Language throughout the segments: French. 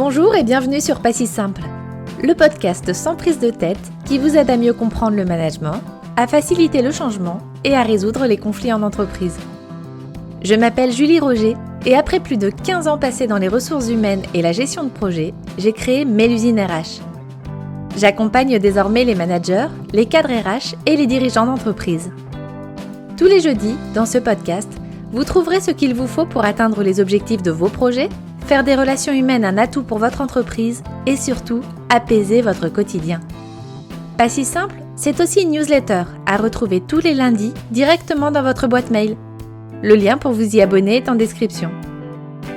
Bonjour et bienvenue sur Pas si simple, le podcast sans prise de tête qui vous aide à mieux comprendre le management, à faciliter le changement et à résoudre les conflits en entreprise. Je m'appelle Julie Roger et après plus de 15 ans passés dans les ressources humaines et la gestion de projet, j'ai créé Mélusine RH. J'accompagne désormais les managers, les cadres RH et les dirigeants d'entreprise. Tous les jeudis, dans ce podcast, vous trouverez ce qu'il vous faut pour atteindre les objectifs de vos projets, faire des relations humaines un atout pour votre entreprise et surtout, apaiser votre quotidien. Pas si simple, c'est aussi une newsletter à retrouver tous les lundis directement dans votre boîte mail. Le lien pour vous y abonner est en description.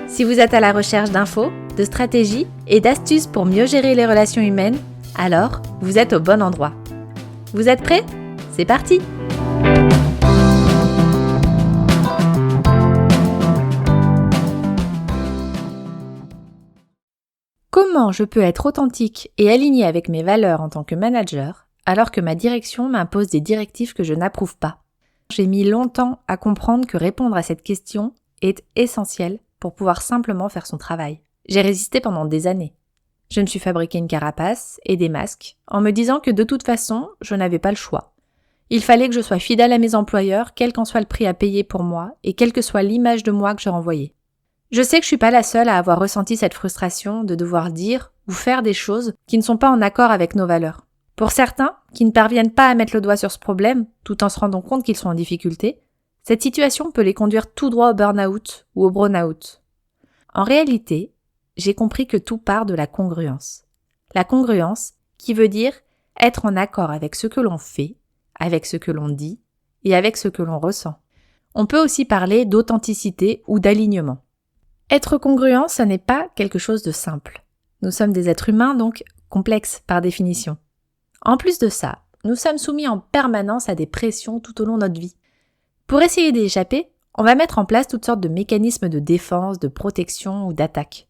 Si vous êtes à la recherche d'infos, de stratégies et d'astuces pour mieux gérer les relations humaines, alors vous êtes au bon endroit. Vous êtes prêts ? C'est parti ! Comment je peux être authentique et alignée avec mes valeurs en tant que manager alors que ma direction m'impose des directives que je n'approuve pas ? J'ai mis longtemps à comprendre que répondre à cette question est essentiel pour pouvoir simplement faire son travail. J'ai résisté pendant des années. Je me suis fabriqué une carapace et des masques en me disant que de toute façon, je n'avais pas le choix. Il fallait que je sois fidèle à mes employeurs, quel qu'en soit le prix à payer pour moi et quelle que soit l'image de moi que je renvoyais. Je sais que je suis pas la seule à avoir ressenti cette frustration de devoir dire ou faire des choses qui ne sont pas en accord avec nos valeurs. Pour certains, qui ne parviennent pas à mettre le doigt sur ce problème, tout en se rendant compte qu'ils sont en difficulté, cette situation peut les conduire tout droit au burn-out ou au burn-out. En réalité, j'ai compris que tout part de la congruence. La congruence qui veut dire être en accord avec ce que l'on fait, avec ce que l'on dit et avec ce que l'on ressent. On peut aussi parler d'authenticité ou d'alignement. Être congruent, ce n'est pas quelque chose de simple. Nous sommes des êtres humains, donc complexes par définition. En plus de ça, nous sommes soumis en permanence à des pressions tout au long de notre vie. Pour essayer d'y échapper, on va mettre en place toutes sortes de mécanismes de défense, de protection ou d'attaque.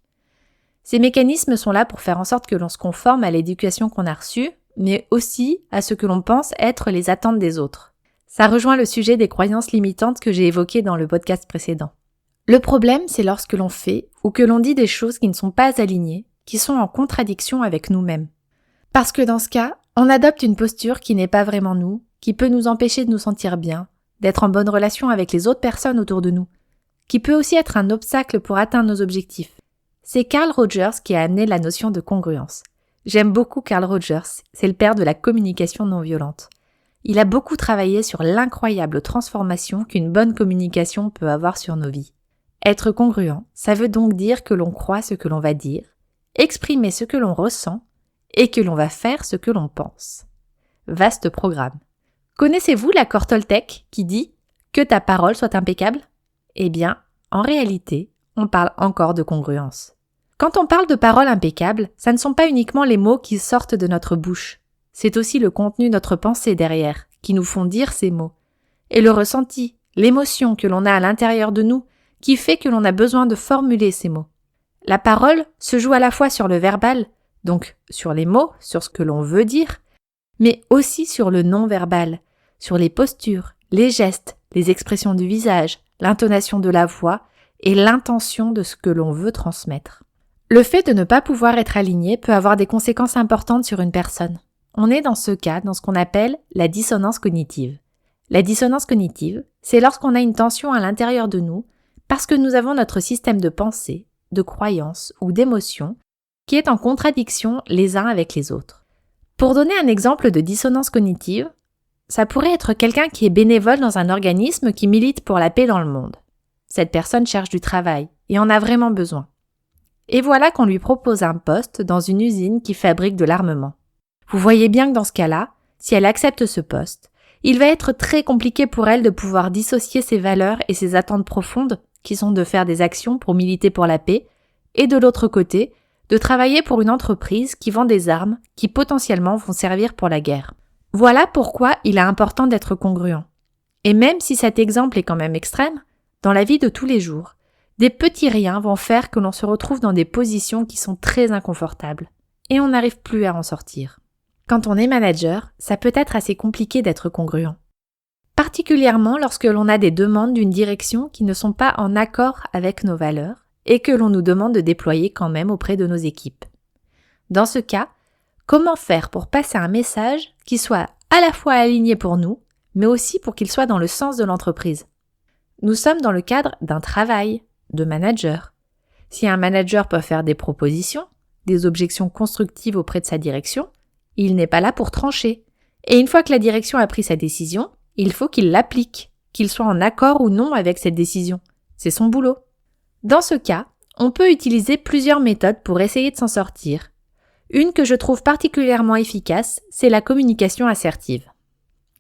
Ces mécanismes sont là pour faire en sorte que l'on se conforme à l'éducation qu'on a reçue, mais aussi à ce que l'on pense être les attentes des autres. Ça rejoint le sujet des croyances limitantes que j'ai évoqué dans le podcast précédent. Le problème, c'est lorsque l'on fait ou que l'on dit des choses qui ne sont pas alignées, qui sont en contradiction avec nous-mêmes. Parce que dans ce cas, on adopte une posture qui n'est pas vraiment nous, qui peut nous empêcher de nous sentir bien, d'être en bonne relation avec les autres personnes autour de nous, qui peut aussi être un obstacle pour atteindre nos objectifs. C'est Carl Rogers qui a amené la notion de congruence. J'aime beaucoup Carl Rogers, c'est le père de la communication non violente. Il a beaucoup travaillé sur l'incroyable transformation qu'une bonne communication peut avoir sur nos vies. Être congruent, ça veut donc dire que l'on croit ce que l'on va dire, exprimer ce que l'on ressent et que l'on va faire ce que l'on pense. Vaste programme. Connaissez-vous l'accord Toltec qui dit « que ta parole soit impeccable » ? Eh bien, en réalité, on parle encore de congruence. Quand on parle de parole impeccable, ça ne sont pas uniquement les mots qui sortent de notre bouche. C'est aussi le contenu de notre pensée derrière, qui nous font dire ces mots. Et le ressenti, l'émotion que l'on a à l'intérieur de nous, qui fait que l'on a besoin de formuler ces mots. La parole se joue à la fois sur le verbal, donc sur les mots, sur ce que l'on veut dire, mais aussi sur le non-verbal, sur les postures, les gestes, les expressions du visage, l'intonation de la voix et l'intention de ce que l'on veut transmettre. Le fait de ne pas pouvoir être aligné peut avoir des conséquences importantes sur une personne. On est dans ce cas dans ce qu'on appelle la dissonance cognitive. La dissonance cognitive, c'est lorsqu'on a une tension à l'intérieur de nous parce que nous avons notre système de pensée, de croyances ou d'émotions qui est en contradiction les uns avec les autres. Pour donner un exemple de dissonance cognitive, ça pourrait être quelqu'un qui est bénévole dans un organisme qui milite pour la paix dans le monde. Cette personne cherche du travail et en a vraiment besoin. Et voilà qu'on lui propose un poste dans une usine qui fabrique de l'armement. Vous voyez bien que dans ce cas-là, si elle accepte ce poste, il va être très compliqué pour elle de pouvoir dissocier ses valeurs et ses attentes profondes, qui sont de faire des actions pour militer pour la paix, et de l'autre côté, de travailler pour une entreprise qui vend des armes qui potentiellement vont servir pour la guerre. Voilà pourquoi il est important d'être congruent. Et même si cet exemple est quand même extrême, dans la vie de tous les jours, des petits riens vont faire que l'on se retrouve dans des positions qui sont très inconfortables, et on n'arrive plus à en sortir. Quand on est manager, ça peut être assez compliqué d'être congruent. Particulièrement lorsque l'on a des demandes d'une direction qui ne sont pas en accord avec nos valeurs et que l'on nous demande de déployer quand même auprès de nos équipes. Dans ce cas, comment faire pour passer un message qui soit à la fois aligné pour nous, mais aussi pour qu'il soit dans le sens de l'entreprise? Nous sommes dans le cadre d'un travail de manager. Si un manager peut faire des propositions, des objections constructives auprès de sa direction, il n'est pas là pour trancher. Et une fois que la direction a pris sa décision, il faut qu'il l'applique, qu'il soit en accord ou non avec cette décision. C'est son boulot. Dans ce cas, on peut utiliser plusieurs méthodes pour essayer de s'en sortir. Une que je trouve particulièrement efficace, c'est la communication assertive.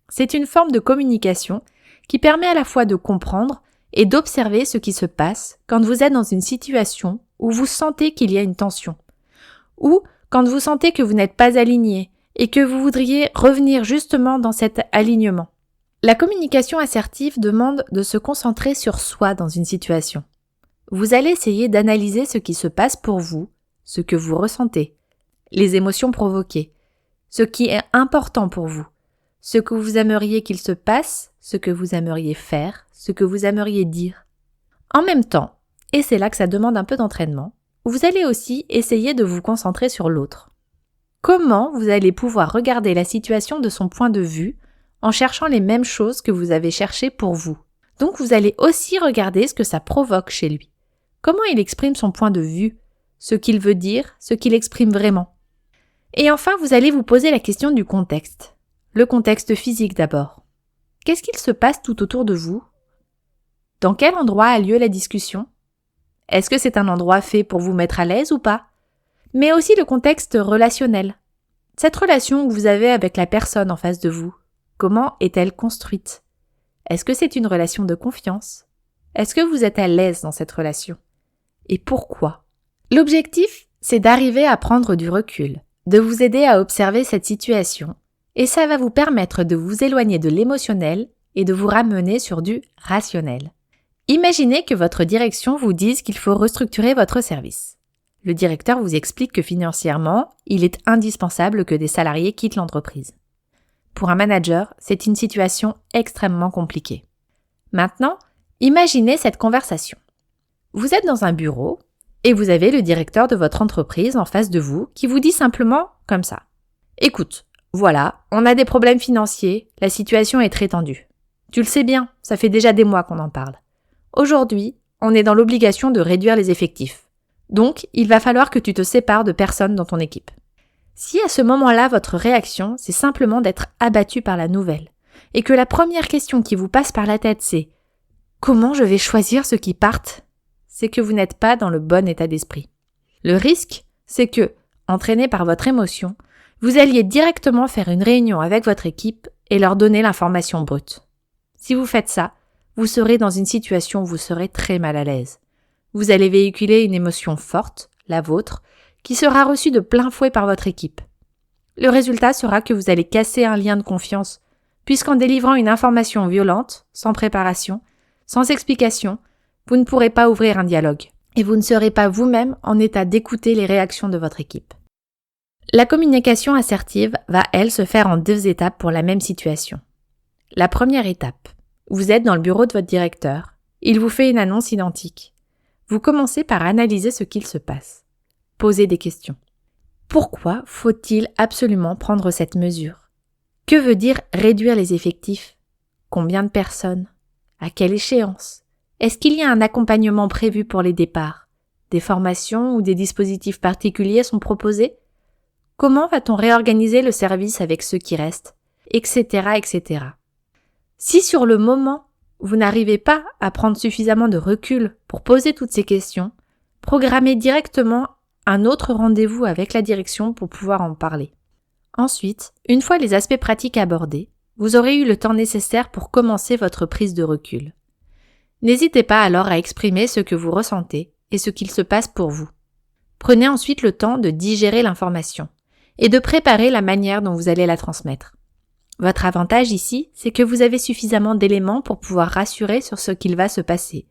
C'est une forme de communication qui permet à la fois de comprendre et d'observer ce qui se passe quand vous êtes dans une situation où vous sentez qu'il y a une tension, ou quand vous sentez que vous n'êtes pas aligné et que vous voudriez revenir justement dans cet alignement. La communication assertive demande de se concentrer sur soi dans une situation. Vous allez essayer d'analyser ce qui se passe pour vous, ce que vous ressentez, les émotions provoquées, ce qui est important pour vous, ce que vous aimeriez qu'il se passe, ce que vous aimeriez faire, ce que vous aimeriez dire. En même temps, et c'est là que ça demande un peu d'entraînement, vous allez aussi essayer de vous concentrer sur l'autre. Comment vous allez pouvoir regarder la situation de son point de vue en cherchant les mêmes choses que vous avez cherchées pour vous. Donc vous allez aussi regarder ce que ça provoque chez lui. Comment il exprime son point de vue, ce qu'il veut dire, ce qu'il exprime vraiment. Et enfin, vous allez vous poser la question du contexte. Le contexte physique d'abord. Qu'est-ce qu'il se passe tout autour de vous? Dans quel endroit a lieu la discussion? Est-ce que c'est un endroit fait pour vous mettre à l'aise ou pas? Mais aussi le contexte relationnel. Cette relation que vous avez avec la personne en face de vous, comment est-elle construite? Est-ce que c'est une relation de confiance? Est-ce que vous êtes à l'aise dans cette relation? Et pourquoi? L'objectif, c'est d'arriver à prendre du recul, de vous aider à observer cette situation, et ça va vous permettre de vous éloigner de l'émotionnel et de vous ramener sur du rationnel. Imaginez que votre direction vous dise qu'il faut restructurer votre service. Le directeur vous explique que financièrement, il est indispensable que des salariés quittent l'entreprise. Pour un manager, c'est une situation extrêmement compliquée. Maintenant, imaginez cette conversation. Vous êtes dans un bureau et vous avez le directeur de votre entreprise en face de vous qui vous dit simplement comme ça. « Écoute, voilà, on a des problèmes financiers, la situation est très tendue. Tu le sais bien, ça fait déjà des mois qu'on en parle. Aujourd'hui, on est dans l'obligation de réduire les effectifs. Donc, il va falloir que tu te sépares de personnes dans ton équipe. » Si à ce moment-là, votre réaction, c'est simplement d'être abattu par la nouvelle, et que la première question qui vous passe par la tête, c'est « Comment je vais choisir ceux qui partent ?» c'est que vous n'êtes pas dans le bon état d'esprit. Le risque, c'est que, entraîné par votre émotion, vous alliez directement faire une réunion avec votre équipe et leur donner l'information brute. Si vous faites ça, vous serez dans une situation où vous serez très mal à l'aise. Vous allez véhiculer une émotion forte, la vôtre, qui sera reçue de plein fouet par votre équipe. Le résultat sera que vous allez casser un lien de confiance, puisqu'en délivrant une information violente, sans préparation, sans explication, vous ne pourrez pas ouvrir un dialogue, et vous ne serez pas vous-même en état d'écouter les réactions de votre équipe. La communication assertive va, elle, se faire en 2 étapes pour la même situation. La première étape, vous êtes dans le bureau de votre directeur, il vous fait une annonce identique. Vous commencez par analyser ce qu'il se passe. Posez des questions. Pourquoi faut-il absolument prendre cette mesure? Que veut dire réduire les effectifs? Combien de personnes? À quelle échéance? Est-ce qu'il y a un accompagnement prévu pour les départs? Des formations ou des dispositifs particuliers sont proposés? Comment va-t-on réorganiser le service avec ceux qui restent? Etc., etc. Si sur le moment, vous n'arrivez pas à prendre suffisamment de recul pour poser toutes ces questions, programmez directement un autre rendez-vous avec la direction pour pouvoir en parler. Ensuite, une fois les aspects pratiques abordés, vous aurez eu le temps nécessaire pour commencer votre prise de recul. N'hésitez pas alors à exprimer ce que vous ressentez et ce qu'il se passe pour vous. Prenez ensuite le temps de digérer l'information et de préparer la manière dont vous allez la transmettre. Votre avantage ici, c'est que vous avez suffisamment d'éléments pour pouvoir rassurer sur ce qu'il va se passer.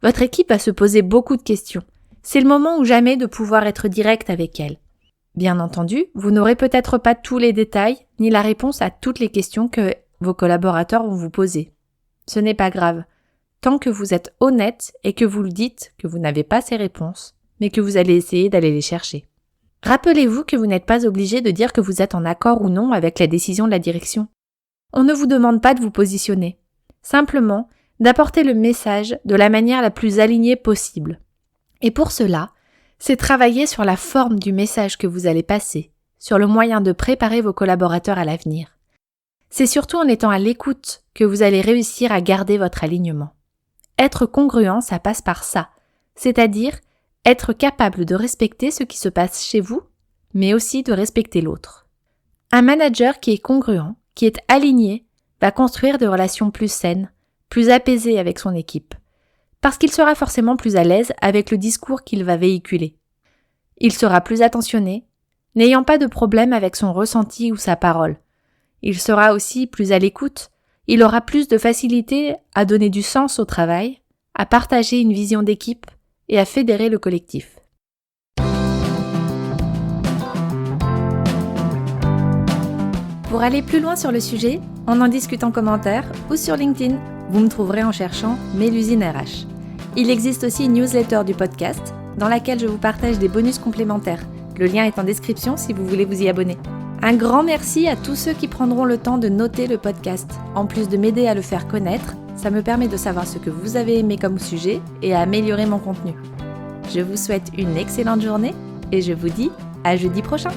Votre équipe va se poser beaucoup de questions. C'est le moment ou jamais de pouvoir être direct avec elle. Bien entendu, vous n'aurez peut-être pas tous les détails ni la réponse à toutes les questions que vos collaborateurs vont vous poser. Ce n'est pas grave. tant que vous êtes honnête et que vous le dites que vous n'avez pas ces réponses, mais que vous allez essayer d'aller les chercher. Rappelez-vous que vous n'êtes pas obligé de dire que vous êtes en accord ou non avec la décision de la direction. On ne vous demande pas de vous positionner, simplement d'apporter le message de la manière la plus alignée possible. Et pour cela, c'est travailler sur la forme du message que vous allez passer, sur le moyen de préparer vos collaborateurs à l'avenir. C'est surtout en étant à l'écoute que vous allez réussir à garder votre alignement. Être congruent, ça passe par ça, c'est-à-dire être capable de respecter ce qui se passe chez vous, mais aussi de respecter l'autre. Un manager qui est congruent, qui est aligné, va construire des relations plus saines, plus apaisées avec son équipe, parce qu'il sera forcément plus à l'aise avec le discours qu'il va véhiculer. Il sera plus attentionné, n'ayant pas de problème avec son ressenti ou sa parole. Il sera aussi plus à l'écoute, il aura plus de facilité à donner du sens au travail, à partager une vision d'équipe et à fédérer le collectif. Pour aller plus loin sur le sujet, on en discute en commentaire ou sur LinkedIn. Vous me trouverez en cherchant Mélusine RH. Il existe aussi une newsletter du podcast dans laquelle je vous partage des bonus complémentaires. Le lien est en description si vous voulez vous y abonner. Un grand merci à tous ceux qui prendront le temps de noter le podcast. En plus de m'aider à le faire connaître, ça me permet de savoir ce que vous avez aimé comme sujet et à améliorer mon contenu. Je vous souhaite une excellente journée et je vous dis à jeudi prochain.